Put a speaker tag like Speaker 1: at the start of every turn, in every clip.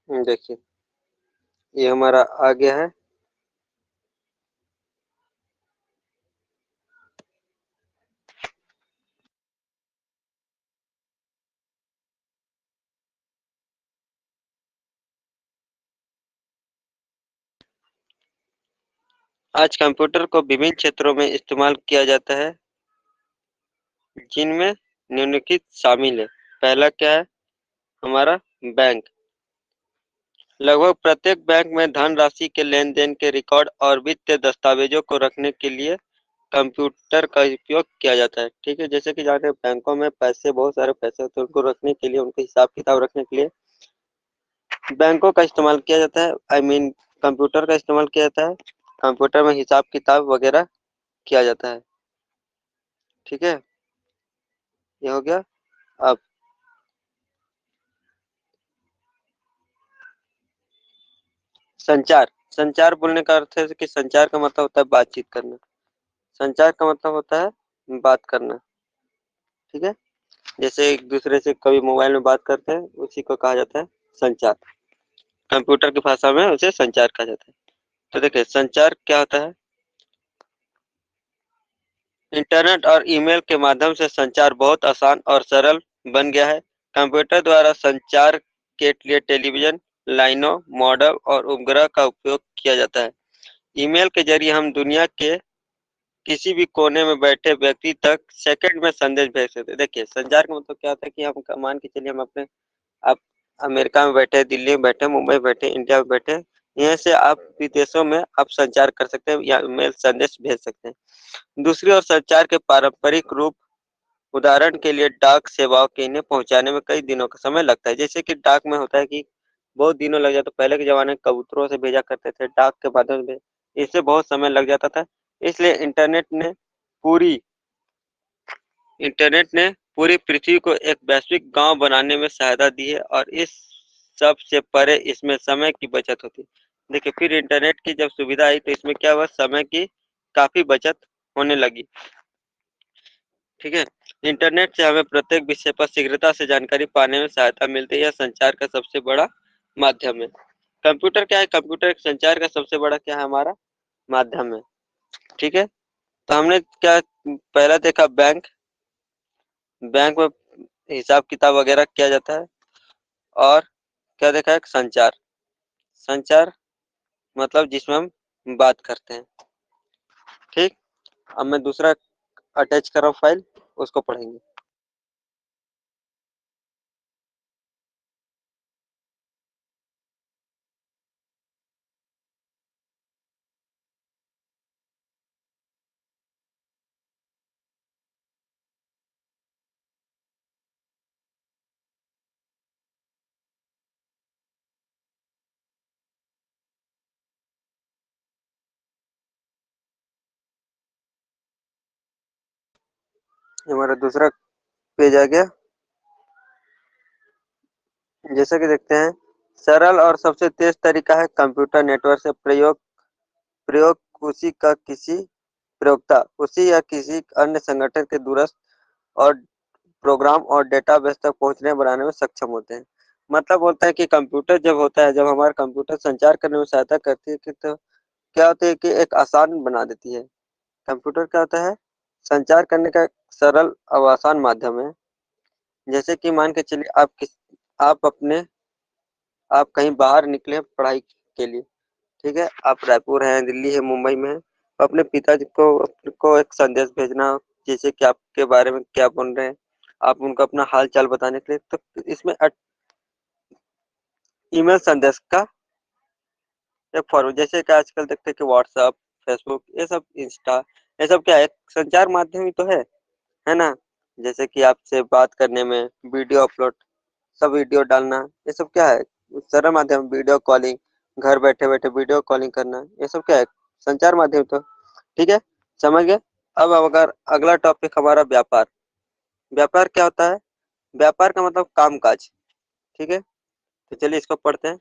Speaker 1: देखिए ये हमारा आ गया है। आज कंप्यूटर को विभिन्न क्षेत्रों में इस्तेमाल किया जाता है, जिनमें निम्नलिखित शामिल है। पहला क्या है? हमारा बैंक। लगभग प्रत्येक बैंक में धनराशि के लेन-देन के रिकॉर्ड और वित्तीय दस्तावेजों को रखने के लिए कंप्यूटर का उपयोग किया जाता है। ठीक है, जैसे कि जानते हैं बैंकों में पैसे, बहुत सारे पैसे होते हैं, उनको रखने के लिए, उनके हिसाब किताब रखने के लिए बैंकों का इस्तेमाल किया जाता है। कंप्यूटर का इस्तेमाल किया जाता है। कंप्यूटर में हिसाब किताब वगैरह किया जाता है। ठीक है, ये हो गया। अब संचार। संचार बोलने का अर्थ है कि संचार का मतलब होता है बातचीत करना। संचार का मतलब होता है बात करना। ठीक है, जैसे एक दूसरे से कभी मोबाइल में बात करते हैं, उसी को कहा जाता है संचार। कंप्यूटर की भाषा में उसे संचार कहा जाता है। तो देखिए संचार क्या होता है? इंटरनेट और ईमेल के माध्यम से संचार बहुत आसान और सरल बन गया है। कंप्यूटर द्वारा संचार के लिए टेलीविजन लाइनों, मॉडेम और उपग्रह का उपयोग किया जाता है। ईमेल के जरिए हम दुनिया के किसी भी कोने में बैठे व्यक्ति तक सेकंड में संदेश भेज सकते हैं। देखिए संचार का मतलब क्या होता है कि हम मान के चलिए हम अपने आप अमेरिका में बैठे, दिल्ली में बैठे, मुंबई में बैठे, इंडिया में बैठे, यहाँ से आप विदेशों में आप संचार कर सकते हैं या मेल संदेश भेज सकते हैं। दूसरी ओर संचार के पारंपरिक रूप, उदाहरण के लिए डाक सेवाओं के इन्हें पहुंचाने में कई दिनों का समय लगता है। जैसे कि डाक में होता है कि बहुत दिनों लग जाता। पहले के जमाने में कबूतरों से भेजा करते थे, डाक के माध्यम से, इससे बहुत समय लग जाता था। इसलिए पूरी इंटरनेट ने पूरी पृथ्वी को एक वैश्विक गांव बनाने में सहायता दी है और इस सब से परे इसमें समय की बचत होती है। देखिए फिर इंटरनेट की जब सुविधा आई तो इसमें क्या हुआ, समय की काफी बचत होने लगी। ठीक है, इंटरनेट से हमें प्रत्येक विषय पर शीघ्रता से जानकारी पाने में सहायता मिलती है। यह संचार का सबसे बड़ा माध्यम है। कंप्यूटर क्या है? कंप्यूटर एक संचार का सबसे बड़ा क्या है? हमारा माध्यम है। ठीक है, तो हमने क्या पहला देखा? बैंक। बैंक में हिसाब किताब वगैरह किया जाता है। और क्या देखा? एक संचार। संचार मतलब जिसमें हम बात करते हैं। ठीक, अब मैं दूसरा अटैच कर रहा हूँ फाइल, उसको पढ़ेंगे। हमारा दूसरा पेज आ गया। जैसा कि देखते हैं, सरल और सबसे तेज तरीका है कंप्यूटर नेटवर्क से प्रयोग उसी का किसी प्रयोक्ता उसी या किसी अन्य संगठन के दूरस्थ और प्रोग्राम और डेटाबेस तक पहुंचने बनाने में सक्षम होते हैं। मतलब होता है कि कंप्यूटर जब होता है, जब हमारा कंप्यूटर संचार करने में सहायता करती है कि तो क्या होता है कि एक आसान बना देती है। कंप्यूटर क्या होता है? संचार करने का एक सरल और आसान माध्यम है। जैसे कि मान के चलिए आप अपने आप कहीं बाहर निकले पढ़ाई के लिए। ठीक है, आप रायपुर हैं, दिल्ली है, मुंबई में है, तो अपने पिताजी को एक संदेश भेजना हो, जैसे कि आपके बारे में क्या बोल रहे हैं, आप उनको अपना हाल चाल बताने के लिए, तो इसमें ईमेल संदेश का एक फॉर्म, जैसे कि आजकल देखते हैं कि व्हाट्सएप, फेसबुक, ये सब इंस्टा, ये सब क्या है? संचार माध्यम ही तो है ना? जैसे कि आपसे बात करने में वीडियो अपलोड, सब वीडियो डालना, ये सब क्या है? सरल माध्यम। वीडियो कॉलिंग, घर बैठे बैठे वीडियो कॉलिंग करना, ये सब क्या है? संचार माध्यम तो। ठीक है, समझ गए। अब अगर अगला टॉपिक हमारा व्यापार। व्यापार क्या होता है? व्यापार का मतलब काम काज। ठीक है, तो चलिए इसको पढ़ते हैं।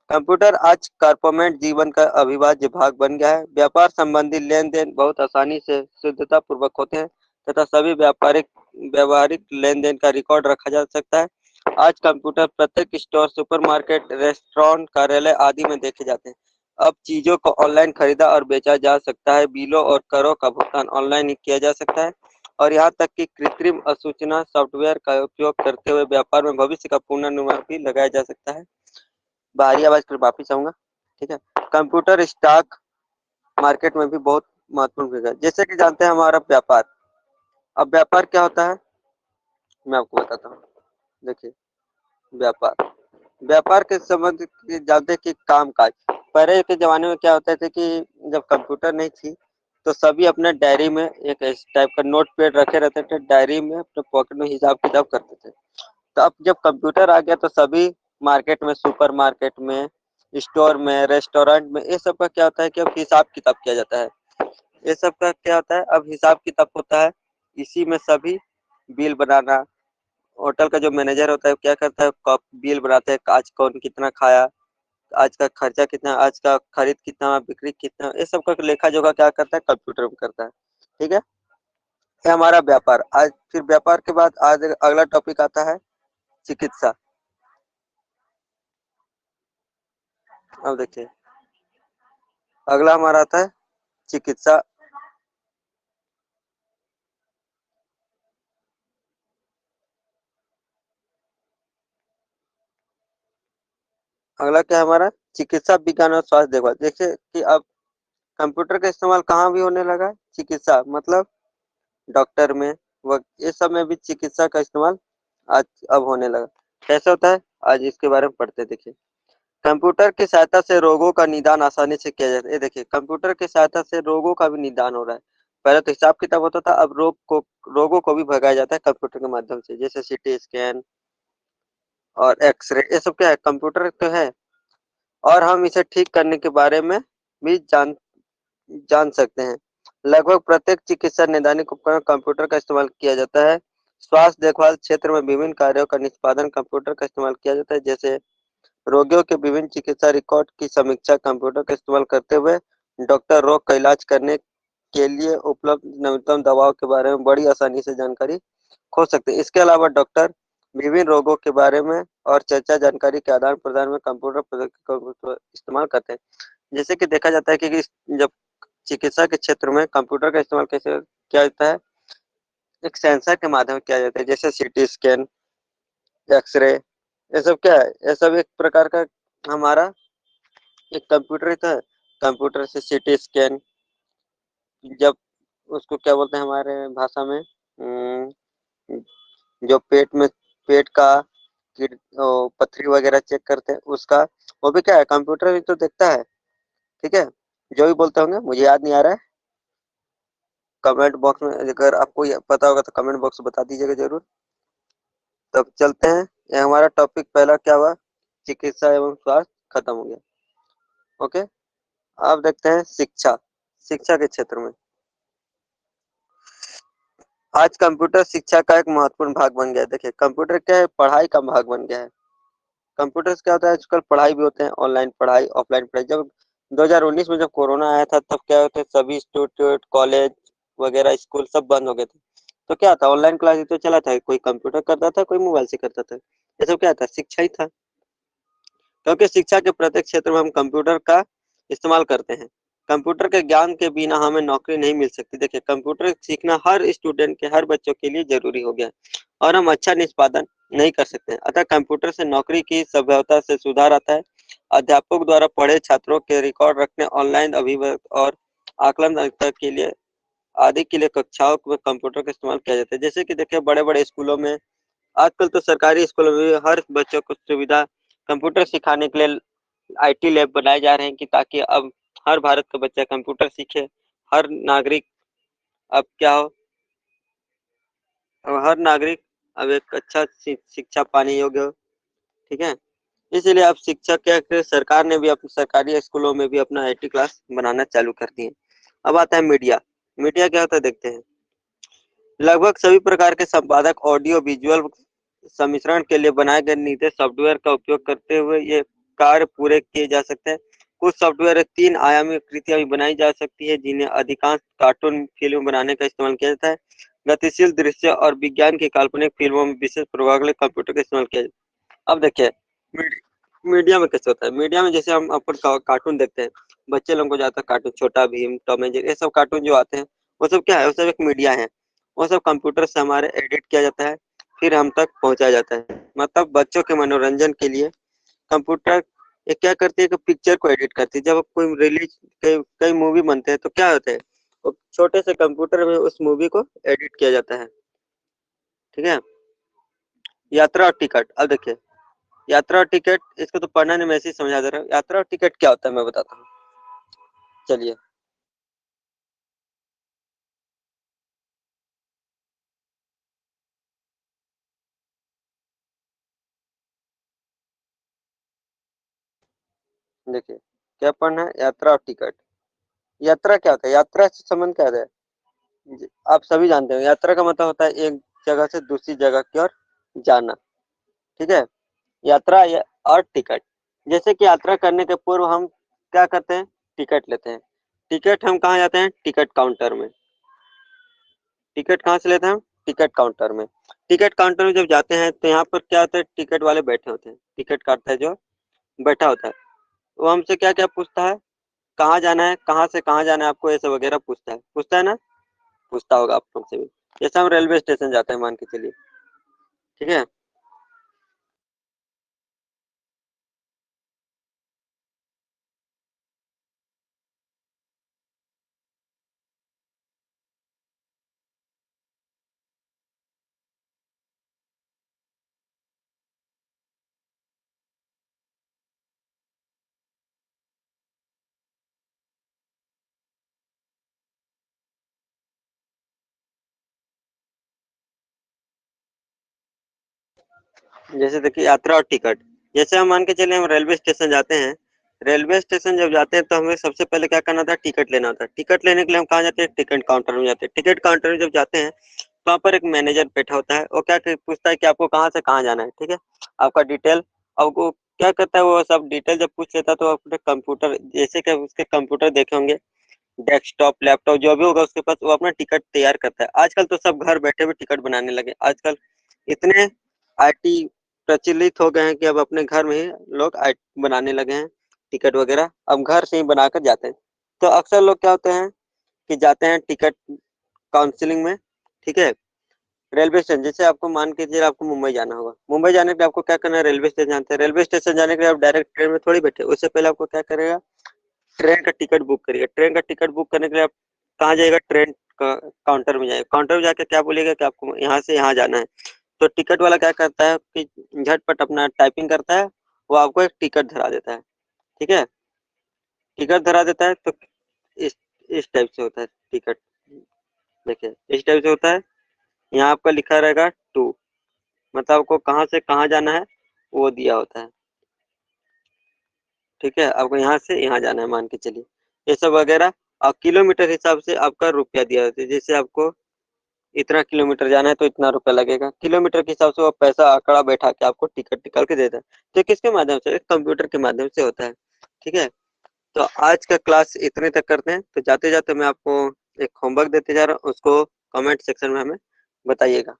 Speaker 1: कंप्यूटर आज कॉर्पोरेट जीवन का अविभाज्य भाग बन गया है। व्यापार संबंधी लेन देन बहुत आसानी से शुद्धता पूर्वक होते हैं तथा सभी व्यावहारिक लेन देन का रिकॉर्ड रखा जा सकता है। आज कंप्यूटर प्रत्येक स्टोर, सुपरमार्केट, रेस्टोरेंट, कार्यालय आदि में देखे जाते हैं। अब चीजों को ऑनलाइन खरीदा और बेचा जा सकता है। बिलों और करों का भुगतान ऑनलाइन ही किया जा सकता है और यहाँ तक कि कृत्रिम सूचना सॉफ्टवेयर का उपयोग करते हुए व्यापार में भविष्य का पूर्वानुमान भी लगाया जा सकता है। बाहरी आवाज फिर वापिस आऊंगा। ठीक है। कंप्यूटर स्टॉक मार्केट में भी बहुत महत्वपूर्ण भूमिका है। जैसे कि जानते हैं हमारा व्यापार। अब व्यापार क्या होता है मैं आपको बताता हूँ। देखिए, व्यापार व्यापार के संबंध जानते हैं कि काम काज। पहले के जमाने में क्या होता था कि जब कंप्यूटर नहीं थी तो सभी अपने डायरी में एक इस टाइप का नोट पैड रखे रहते थे। डायरी में अपने पॉकेट में हिसाब किताब करते थे। तो अब जब कंप्यूटर आ गया तो सभी मार्केट में, सुपर मार्केट में, स्टोर में, रेस्टोरेंट में, ये सब का क्या होता है कि अब हिसाब किताब किया जाता है। ये सब का क्या होता है, अब हिसाब किताब होता है। इसी में सभी बिल बनाना, होटल का जो मैनेजर होता है क्या करता है, कप बिल बनाते हैं, आज कौन कितना खाया, आज का खर्चा कितना, आज का खरीद कितना, बिक्री कितना, ये सब का लेखा जोखा क्या करता है, कंप्यूटर में करता है। ठीक है। ये हमारा व्यापार। आज फिर व्यापार के बाद आज अगला टॉपिक आता है चिकित्सा। अब देखिए, अगला हमारा आता है चिकित्सा। अगला क्या है हमारा, चिकित्सा विज्ञान और स्वास्थ्य देखभाल। देखिए कि अब कंप्यूटर का इस्तेमाल कहाँ भी होने लगा है, चिकित्सा मतलब डॉक्टर में, वो ये सब में भी चिकित्सा का इस्तेमाल आज अब होने लगा। कैसे होता है, आज इसके बारे में पढ़ते हैं। देखिए, कंप्यूटर की सहायता से रोगों का निदान आसानी से किया जाता है। ये देखिए, कंप्यूटर की सहायता से रोगों का भी निदान हो रहा है। पहले तो हिसाब किताब होता था, अब रोगों को भी भगाया जाता है कंप्यूटर के माध्यम से। जैसे सीटी स्कैन और एक्सरे, ये सब क्या है, कंप्यूटर तो है। और हम इसे ठीक करने के बारे में भी जान जान सकते हैं। लगभग प्रत्येक चिकित्सा नैदानिक उपकरण कंप्यूटर का इस्तेमाल किया जाता है। स्वास्थ्य देखभाल क्षेत्र में विभिन्न कार्यों का निष्पादन कंप्यूटर का इस्तेमाल किया जाता है। जैसे रोगियों के विभिन्न चिकित्सा रिकॉर्ड की समीक्षा कंप्यूटर का इस्तेमाल करते हुए डॉक्टर रोग का इलाज करने के लिए उपलब्ध नवीनतम दवाओं के बारे में बड़ी आसानी से जानकारी खो सकते हैं। इसके अलावा डॉक्टर विभिन्न रोगों के बारे में और चर्चा जानकारी के आदान प्रदान में कंप्यूटर का इस्तेमाल करते हैं। जैसे कि देखा जाता है कि जब चिकित्सा के क्षेत्र में कंप्यूटर का इस्तेमाल कैसे किया जाता है, एक सेंसर के माध्यम से किया जाता है। जैसे सीटी स्कैन, एक्सरे, ये सब क्या है, ये सब एक प्रकार का हमारा एक कंप्यूटर ही तो है। कंप्यूटर से सीटी स्कैन, जब उसको क्या बोलते हैं हमारे भाषा में, जो पेट का पथरी वगैरह चेक करते हैं उसका, वो भी क्या है, कंप्यूटर भी तो देखता है। ठीक है। जो भी बोलते होंगे मुझे याद नहीं आ रहा है। कमेंट बॉक्स में अगर आपको पता होगा तो कमेंट बॉक्स में बता दीजिएगा जरूर। तब चलते हैं। ये हमारा टॉपिक पहला क्या हुआ, चिकित्सा एवं स्वास्थ्य खत्म हो गया। ओके। अब देखते हैं शिक्षा। शिक्षा के क्षेत्र में आज कंप्यूटर शिक्षा का एक महत्वपूर्ण भाग बन गया है। देखिए, कंप्यूटर क्या है, पढ़ाई का भाग बन गया है। कंप्यूटर से क्या होता है, आजकल पढ़ाई भी होते हैं, ऑनलाइन पढ़ाई, ऑफलाइन पढ़ाई। जब 2019 में जब कोरोना आया था तब क्या होते, सभी इंस्टीट्यूट, कॉलेज वगैरह, स्कूल सब बंद हो गए थे। तो क्या था, ऑनलाइन क्लास तो चला था, कोई कंप्यूटर करता था, कोई मोबाइल से करता था। ये सब क्या था, शिक्षा ही था। क्योंकि शिक्षा के प्रत्येक क्षेत्र में हम कंप्यूटर का इस्तेमाल करते हैं। कंप्यूटर के ज्ञान के बिना हमें नौकरी नहीं मिल सकती। देखिए, कंप्यूटर सीखना हर स्टूडेंट के, हर बच्चों के लिए जरूरी हो गया है और हम अच्छा निष्पादन नहीं कर सकते। अतः कंप्यूटर से नौकरी की संभाव्यता से सुधार आता है। अध्यापक द्वारा पढ़े छात्रों के रिकॉर्ड रखने, ऑनलाइन अभिव्यक्ति और आकलन के लिए आदि के लिए कक्षाओं में कंप्यूटर का इस्तेमाल किया जाता है। जैसे कि देखिए, बड़े बड़े स्कूलों में, आजकल तो सरकारी स्कूलों में भी हर बच्चों को सुविधा कंप्यूटर सिखाने के लिए आईटी लैब बनाए जा रहे हैं कि ताकि अब हर भारत का बच्चा कंप्यूटर सीखे। हर नागरिक अब क्या हो, अब हर नागरिक अब एक अच्छा शिक्षा पाने योग्य हो। ठीक है। इसीलिए अब शिक्षक क्या, सरकार ने भी अपने सरकारी स्कूलों में भी अपना आईटी क्लास बनाना चालू कर दिए। अब आता है मीडिया। मीडिया क्या होता है देखते हैं। लगभग सभी प्रकार के संपादक ऑडियो विजुअल सम्मिश्रण के लिए बनाए गए निर्देश सॉफ्टवेयर का उपयोग करते हुए ये कार्य पूरे किए जा सकते हैं। कुछ सॉफ्टवेयर 3 आयामी कृतियां भी बनाई जा सकती है जिन्हें अधिकांश कार्टून फिल्म बनाने का इस्तेमाल किया जाता है। गतिशील दृश्य और विज्ञान की काल्पनिक फिल्मों में विशेष प्रभाव के लिए कंप्यूटर का इस्तेमाल किया जाता है। अब देखिए मीडिया में कैसे होता है। मीडिया में जैसे हम अपन कार्टून देखते हैं, बच्चे लोगों को ज्यादातर कार्टून, छोटा भीम, टॉम एंड जेरी, ये सब कार्टून जो आते हैं वो सब क्या है, वो सब एक मीडिया है। वो सब कंप्यूटर से हमारे एडिट किया जाता है, फिर हम तक पहुंचाया जाता है। मतलब बच्चों के मनोरंजन के लिए कंप्यूटर ये क्या करती है कि पिक्चर को एडिट करती है। जब कोई रिलीज कई कई मूवी बनते हैं तो क्या होता है, वो छोटे से कंप्यूटर में उस मूवी को एडिट किया जाता है। ठीक है। यात्रा और टिकट, अब देखिए यात्रा और टिकट, इसको तो पढ़ना नहीं, मैं ऐसे ही समझा दे रहा हूँ। यात्रा और टिकट क्या होता है मैं बताता हूँ, चलिए। देखिए क्या पढ़ना है, यात्रा और टिकट। यात्रा क्या होता है, यात्रा से संबंध क्या है, आप सभी जानते हो यात्रा का मतलब होता है एक जगह से दूसरी जगह की ओर जाना। ठीक है। यात्रा और टिकट, जैसे कि यात्रा करने के पूर्व हम क्या करते हैं, टिकट लेते हैं। टिकट हम कहाँ जाते हैं, टिकट काउंटर में। टिकट कहाँ से लेते हैं हम, टिकट काउंटर में। टिकट काउंटर में जब जाते हैं तो यहाँ पर क्या होता है, टिकट वाले बैठे होते हैं, टिकट काटता है जो बैठा होता है, वो हमसे क्या क्या पूछता है, कहाँ जाना है, कहाँ से कहाँ जाना है आपको, ऐसे वगैरह पूछता है ना, पूछता होगा आप लोग से भी। जैसे हम रेलवे स्टेशन जाते हैं मान के चलिए। ठीक है। जैसे देखिए यात्रा और टिकट, जैसे हम मान के चले हम रेलवे स्टेशन जाते हैं। रेलवे स्टेशन जब जाते हैं तो हमें सबसे पहले क्या करना था, टिकट लेना होता है। टिकट लेने के लिए हम कहाँ जाते हैं, टिकट काउंटर में जाते हैं। टिकट काउंटर में जब जाते हैं तो वहाँ पर एक मैनेजर बैठा होता है, वो क्या पूछता है कि आपको कहाँ से कहाँ जाना है। ठीक है। आपका डिटेल, अब वो क्या करता है, वो सब डिटेल जब पूछ लेता है तो अपने कंप्यूटर, जैसे कि उसके कंप्यूटर देखे होंगे, डेस्कटॉप लैपटॉप जो भी होगा उसके पास, वो अपना टिकट तैयार करता है। आजकल तो सब घर बैठे हुए टिकट बनाने लगे। आजकल इतने आईटी प्रचलित हो गए हैं कि अब अपने घर में ही लोग बनाने लगे हैं टिकट वगैरह, अब घर से ही बनाकर जाते हैं। तो अक्सर लोग क्या होते हैं कि जाते हैं टिकट काउंसलिंग में। ठीक है। रेलवे स्टेशन, जैसे आपको मान के चलिए आपको मुंबई जाना होगा, मुंबई जाने के लिए आपको क्या करना है, रेलवे स्टेशन जानते हैं, रेलवे स्टेशन जाने के लिए आप डायरेक्ट ट्रेन में थोड़ी बैठे, उससे पहले आपको क्या करेगा, ट्रेन का टिकट बुक करिए। ट्रेन का टिकट बुक करने के लिए आप कहाँ जाएगा, ट्रेन का काउंटर में जाएगा। काउंटर में जाकर क्या बोलेगा कि आपको यहाँ से यहाँ जाना है। तो टिकट वाला क्या करता है कि झटपट अपना टाइपिंग करता है, वो आपको एक टिकट धरा देता है। ठीक है। टिकट धरा देता है तो इस इस टाइप से होता है टिकट। देखिए इस टाइप से होता है, यहाँ आपका लिखा रहेगा टू, मतलब आपको कहाँ से कहाँ जाना है वो दिया होता है। ठीक है। आपको यहाँ से यहाँ जाना है मान के चलिए, ये सब वगैरह। और किलोमीटर हिसाब से आपका रुपया दिया होता है, जैसे आपको इतना किलोमीटर जाना है तो इतना रुपया लगेगा, किलोमीटर के हिसाब से वो पैसा आंकड़ा बैठा के आपको टिकट निकाल के देता है। तो किसके माध्यम से, कंप्यूटर के माध्यम से होता है। ठीक है। तो आज का क्लास इतने तक करते हैं, तो जाते जाते मैं आपको एक होमवर्क देते जा रहा हूँ, उसको कमेंट सेक्शन में हमें बताइएगा।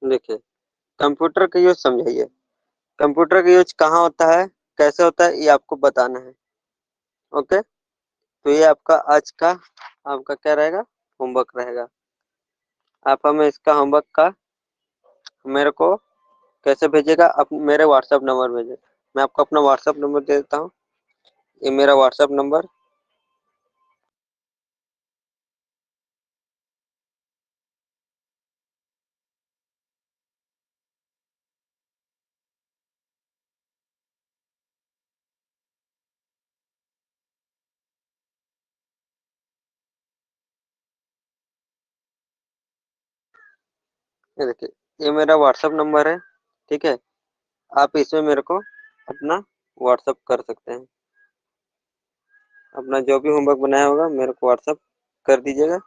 Speaker 1: देखिए कंप्यूटर का यूज समझाइए, कंप्यूटर का यूज कहाँ होता है, कैसे होता है, ये आपको बताना है। ओके। तो ये आपका आज का आपका क्या रहेगा, होमवर्क रहेगा। आप हमें इसका होमवर्क का मेरे को कैसे भेजिएगा, आप मेरे व्हाट्सएप नंबर भेजिए। मैं आपको अपना व्हाट्सएप नंबर दे देता हूँ, ये मेरा व्हाट्सएप नंबर ये देखिए, ये मेरा व्हाट्सएप नंबर है। ठीक है, आप इसमें मेरे को अपना व्हाट्सएप कर सकते हैं। अपना जो भी होमवर्क बनाया होगा मेरे को व्हाट्सएप कर दीजिएगा,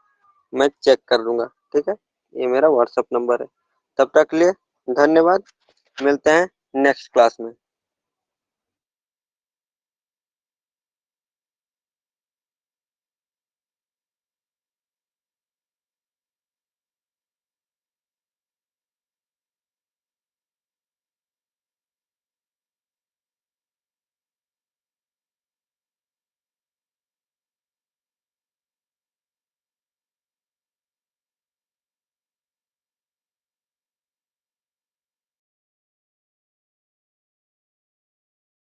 Speaker 1: मैं चेक कर लूंगा। ठीक है, ये मेरा व्हाट्सएप नंबर है। तब तक के लिए धन्यवाद। मिलते हैं नेक्स्ट क्लास में।